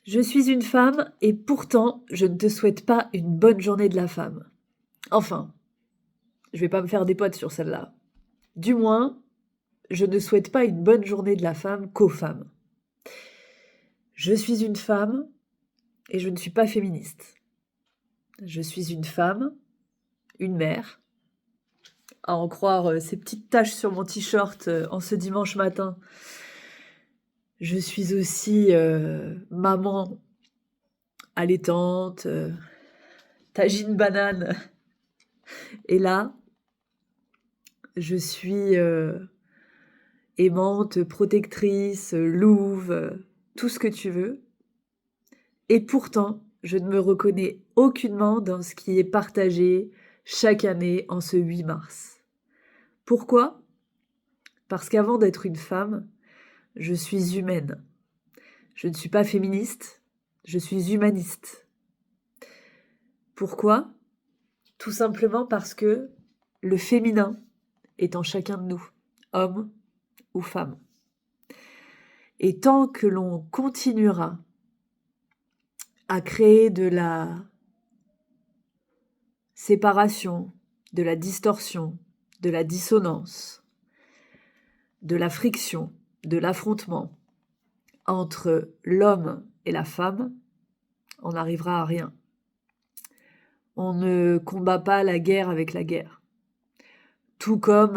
Je suis une femme et pourtant je ne te souhaite pas une bonne journée de la femme. Enfin, je vais pas me faire des potes sur celle-là. Du moins, je ne souhaite pas une bonne journée de la femme qu'aux femmes. Je suis une femme et je ne suis pas féministe. Je suis une femme, une mère, à en croire ces petites taches sur mon t-shirt en ce dimanche matin. Je suis aussi maman allaitante, tagine banane. Et là, je suis aimante, protectrice, louve, tout ce que tu veux. Et pourtant, je ne me reconnais aucunement dans ce qui est partagé chaque année en ce 8 mars. Pourquoi? Parce qu'avant d'être une femme, je suis humaine. Je ne suis pas féministe, je suis humaniste. Pourquoi? Tout simplement parce que le féminin est en chacun de nous, homme ou femme. Et tant que l'on continuera à créer de la séparation, de la distorsion, de la dissonance, de la friction, de l'affrontement entre l'homme et la femme, on n'arrivera à rien. On ne combat pas la guerre avec la guerre. Tout comme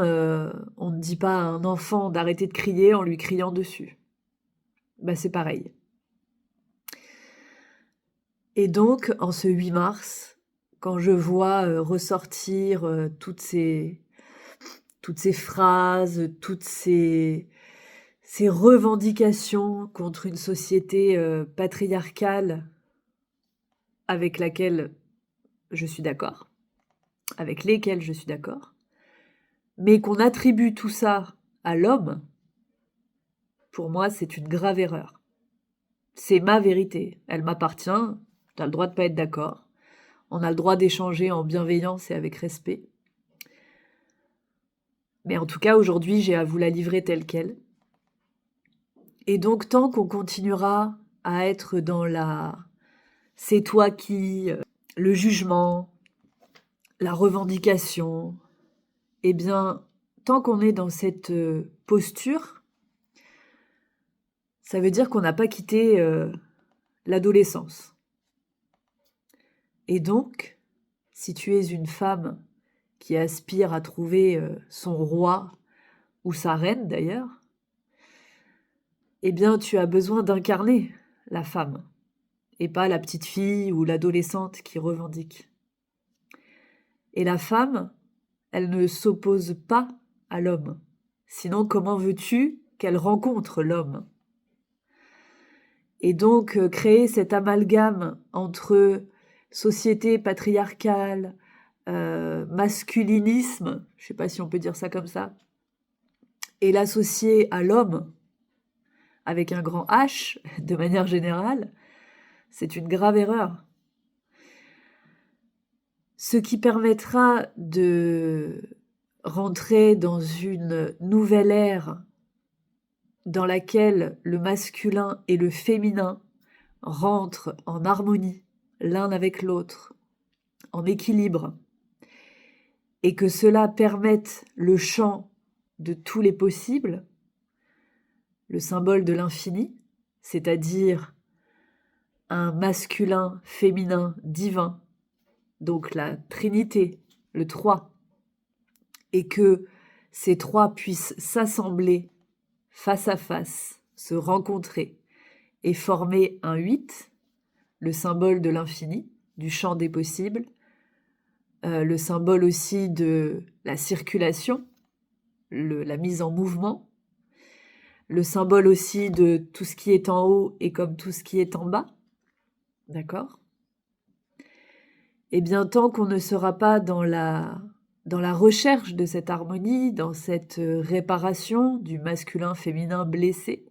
on ne dit pas à un enfant d'arrêter de crier en lui criant dessus. Bah, c'est pareil. Et donc, en ce 8 mars, quand je vois ressortir toutes ces phrases, toutes ces revendications contre une société patriarcale avec laquelle je suis d'accord, avec lesquelles je suis d'accord, mais qu'on attribue tout ça à l'homme, pour moi, c'est une grave erreur. C'est ma vérité, elle m'appartient, t'as le droit de pas être d'accord, on a le droit d'échanger en bienveillance et avec respect. Mais en tout cas, aujourd'hui, j'ai à vous la livrer telle qu'elle. Et donc, tant qu'on continuera à être dans la c'est toi qui, le jugement, la revendication, eh bien, tant qu'on est dans cette posture, ça veut dire qu'on n'a pas quitté l'adolescence. Et donc, si tu es une femme qui aspire à trouver son roi ou sa reine d'ailleurs, eh bien, tu as besoin d'incarner la femme et pas la petite fille ou l'adolescente qui revendique. Et la femme, elle ne s'oppose pas à l'homme. Sinon, comment veux-tu qu'elle rencontre l'homme? Et donc, créer cet amalgame entre société patriarcale, masculinisme, je ne sais pas si on peut dire ça comme ça, et l'associer à l'homme, avec un grand H, de manière générale, c'est une grave erreur. Ce qui permettra de rentrer dans une nouvelle ère dans laquelle le masculin et le féminin rentrent en harmonie l'un avec l'autre, en équilibre, et que cela permette le champ de tous les possibles, le symbole de l'infini, c'est-à-dire un masculin, féminin, divin, donc la Trinité, le 3, et que ces trois puissent s'assembler face à face, se rencontrer et former un 8, le symbole de l'infini, du champ des possibles, le symbole aussi de la circulation, la mise en mouvement, le symbole aussi de tout ce qui est en haut et comme tout ce qui est en bas, d'accord? Et bien tant qu'on ne sera pas dans la recherche de cette harmonie, dans cette réparation du masculin-féminin blessé,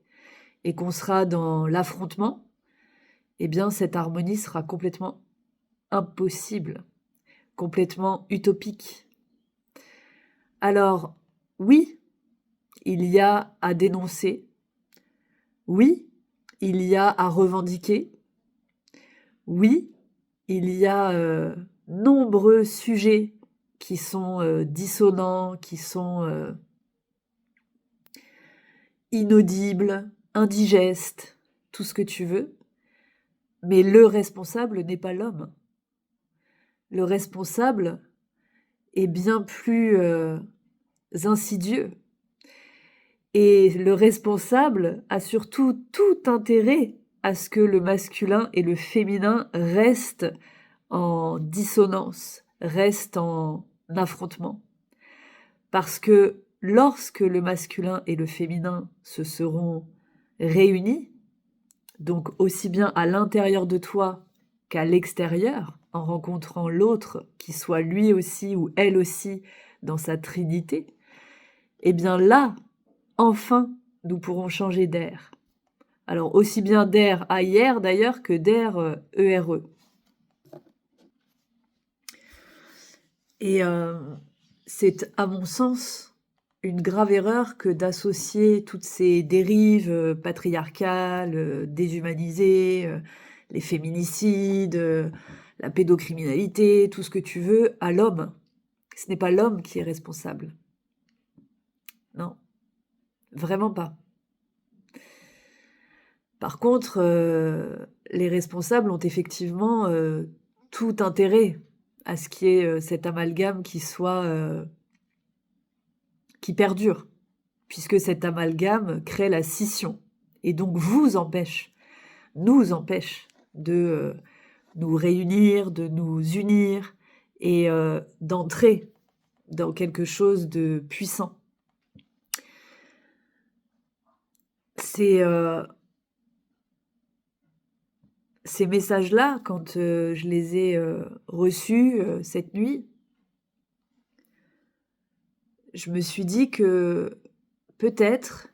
et qu'on sera dans l'affrontement, eh bien cette harmonie sera complètement impossible, complètement utopique. Alors, oui, il y a à dénoncer, oui, il y a à revendiquer, Oui, il y a nombreux sujets qui sont dissonants, qui sont inaudibles, indigestes, tout ce que tu veux, mais le responsable n'est pas l'homme. Le responsable est bien plus insidieux. Et le responsable a surtout tout intérêt à ce que le masculin et le féminin restent en dissonance, restent en affrontement. Parce que lorsque le masculin et le féminin se seront réunis, donc aussi bien à l'intérieur de toi qu'à l'extérieur, en rencontrant l'autre qui soit lui aussi ou elle aussi dans sa trinité, eh bien là, enfin, nous pourrons changer d'air. Alors aussi bien d'air AIR d'ailleurs que d'air ERE. Et c'est à mon sens une grave erreur que d'associer toutes ces dérives patriarcales, déshumanisées, les féminicides, la pédocriminalité, tout ce que tu veux, à l'homme. Ce n'est pas l'homme qui est responsable. Non, vraiment pas. Par contre, les responsables ont effectivement tout intérêt à ce qu'il y ait cet amalgame qui perdure, puisque cet amalgame crée la scission et donc nous empêche de nous réunir, de nous unir et d'entrer dans quelque chose de puissant. Ces messages-là, quand je les ai reçus cette nuit, je me suis dit que peut-être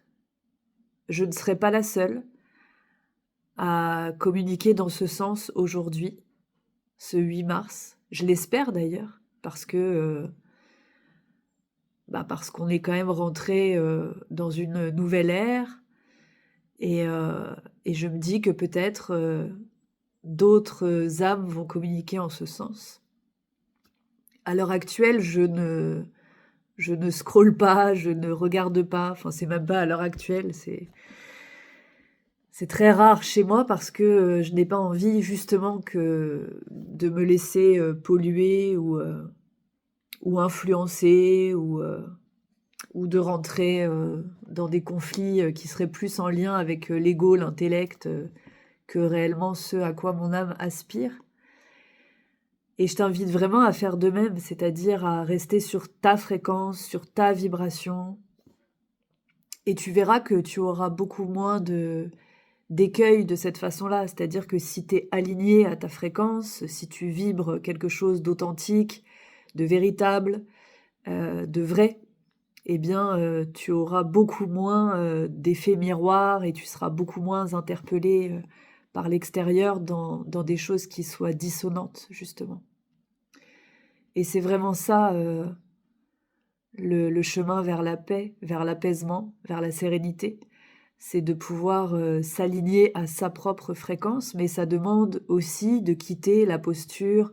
je ne serais pas la seule à communiquer dans ce sens aujourd'hui, ce 8 mars. Je l'espère d'ailleurs, parce qu'on est quand même rentré dans une nouvelle ère, et je me dis que peut-être d'autres âmes vont communiquer en ce sens. À l'heure actuelle, je ne scrolle pas, je ne regarde pas, enfin c'est même pas à l'heure actuelle, c'est très rare chez moi parce que je n'ai pas envie justement que de me laisser polluer ou influencer ou de rentrer dans des conflits qui seraient plus en lien avec l'ego, l'intellect, que réellement ce à quoi mon âme aspire. Et je t'invite vraiment à faire de même, c'est-à-dire à rester sur ta fréquence, sur ta vibration. Et tu verras que tu auras beaucoup moins d'écueils de cette façon-là. C'est-à-dire que si tu es aligné à ta fréquence, si tu vibres quelque chose d'authentique, de véritable, de vrai, eh bien, tu auras beaucoup moins d'effets miroirs et tu seras beaucoup moins interpellé par l'extérieur dans des choses qui soient dissonantes, justement. Et c'est vraiment ça, le chemin vers la paix, vers l'apaisement, vers la sérénité. C'est de pouvoir s'aligner à sa propre fréquence, mais ça demande aussi de quitter la posture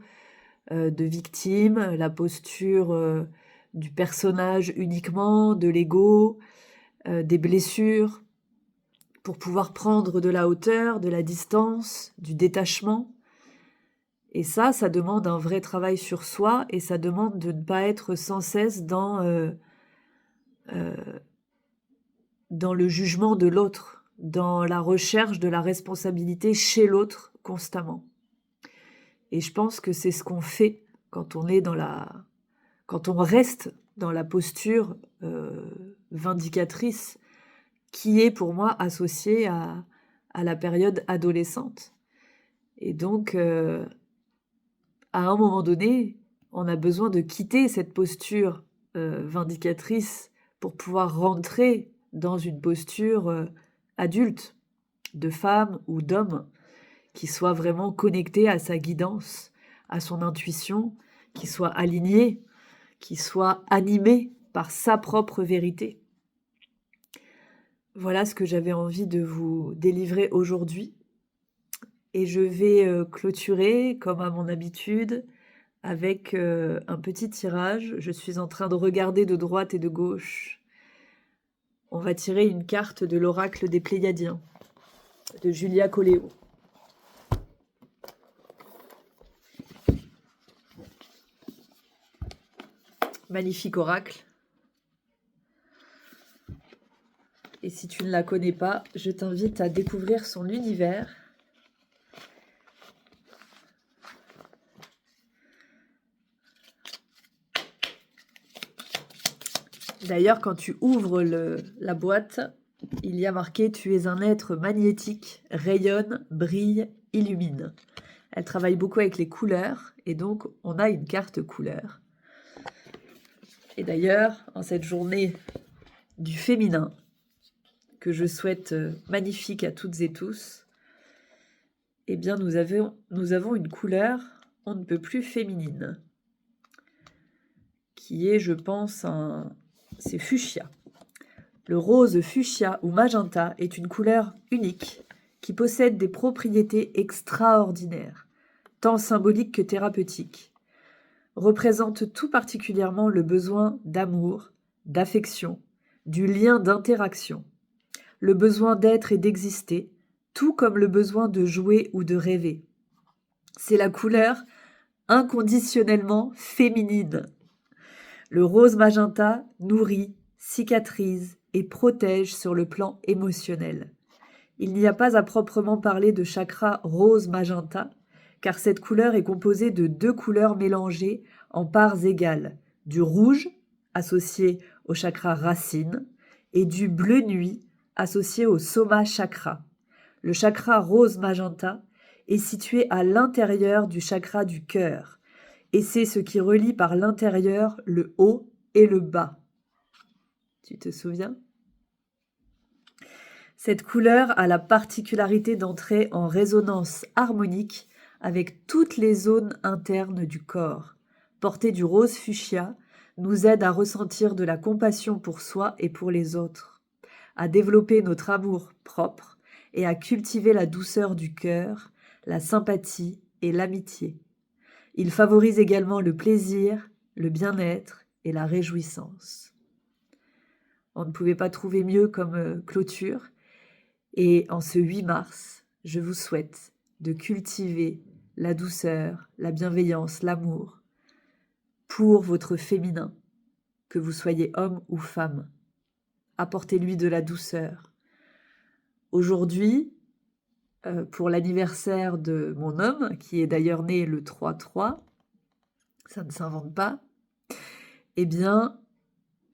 de victime, la posture du personnage uniquement, de l'ego, des blessures, pour pouvoir prendre de la hauteur, de la distance, du détachement. Et ça demande un vrai travail sur soi et ça demande de ne pas être sans cesse dans le jugement de l'autre, dans la recherche de la responsabilité chez l'autre constamment. Et je pense que c'est ce qu'on fait quand on est quand on reste dans la posture vindicatrice qui est pour moi associée à la période adolescente. Et donc, à un moment donné, on a besoin de quitter cette posture vindicatrice pour pouvoir rentrer dans une posture adulte, de femme ou d'homme, qui soit vraiment connecté à sa guidance, à son intuition, qui soit aligné, qui soit animé par sa propre vérité. Voilà ce que j'avais envie de vous délivrer aujourd'hui. Et je vais clôturer, comme à mon habitude, avec un petit tirage. Je suis en train de regarder de droite et de gauche. On va tirer une carte de l'oracle des Pléiadiens, de Julia Coléo. Magnifique oracle. Et si tu ne la connais pas, je t'invite à découvrir son univers. D'ailleurs, quand tu ouvres la boîte, il y a marqué « Tu es un être magnétique, rayonne, brille, illumine ». Elle travaille beaucoup avec les couleurs, et donc on a une carte couleur. Et d'ailleurs, en cette journée du féminin, que je souhaite magnifique à toutes et tous, eh bien nous avons une couleur on ne peut plus féminine, qui est, je pense, c'est fuchsia. Le rose fuchsia ou magenta est une couleur unique qui possède des propriétés extraordinaires, tant symboliques que thérapeutiques. Représente tout particulièrement le besoin d'amour, d'affection, du lien d'interaction, le besoin d'être et d'exister, tout comme le besoin de jouer ou de rêver. C'est la couleur inconditionnellement féminine. Le rose magenta nourrit, cicatrise et protège sur le plan émotionnel. Il n'y a pas à proprement parler de chakra rose magenta, car cette couleur est composée de 2 couleurs mélangées en parts égales, du rouge, associé au chakra racine, et du bleu nuit, associé au soma chakra. Le chakra rose magenta est situé à l'intérieur du chakra du cœur, et c'est ce qui relie par l'intérieur le haut et le bas. Tu te souviens ? Cette couleur a la particularité d'entrer en résonance harmonique avec toutes les zones internes du corps. Portée du rose fuchsia nous aide à ressentir de la compassion pour soi et pour les autres, à développer notre amour propre et à cultiver la douceur du cœur, la sympathie et l'amitié. Il favorise également le plaisir, le bien-être et la réjouissance. On ne pouvait pas trouver mieux comme clôture. Et en ce 8 mars, je vous souhaite de cultiver la douceur, la bienveillance, l'amour pour votre féminin, que vous soyez homme ou femme. Apportez-lui de la douceur. Aujourd'hui, pour l'anniversaire de mon homme, qui est d'ailleurs né le 3-3, ça ne s'invente pas, eh bien,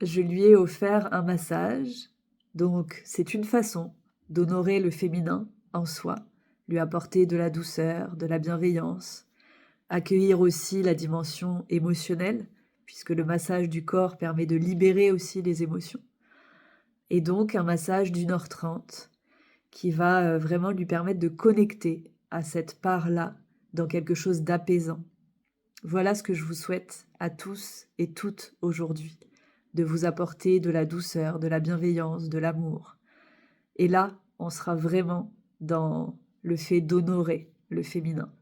je lui ai offert un massage. Donc, c'est une façon d'honorer le féminin en soi, lui apporter de la douceur, de la bienveillance, accueillir aussi la dimension émotionnelle, puisque le massage du corps permet de libérer aussi les émotions. Et donc, un massage d'1h30 qui va vraiment lui permettre de connecter à cette part-là dans quelque chose d'apaisant. Voilà ce que je vous souhaite à tous et toutes aujourd'hui, de vous apporter de la douceur, de la bienveillance, de l'amour. Et là, on sera vraiment dans le fait d'honorer le féminin.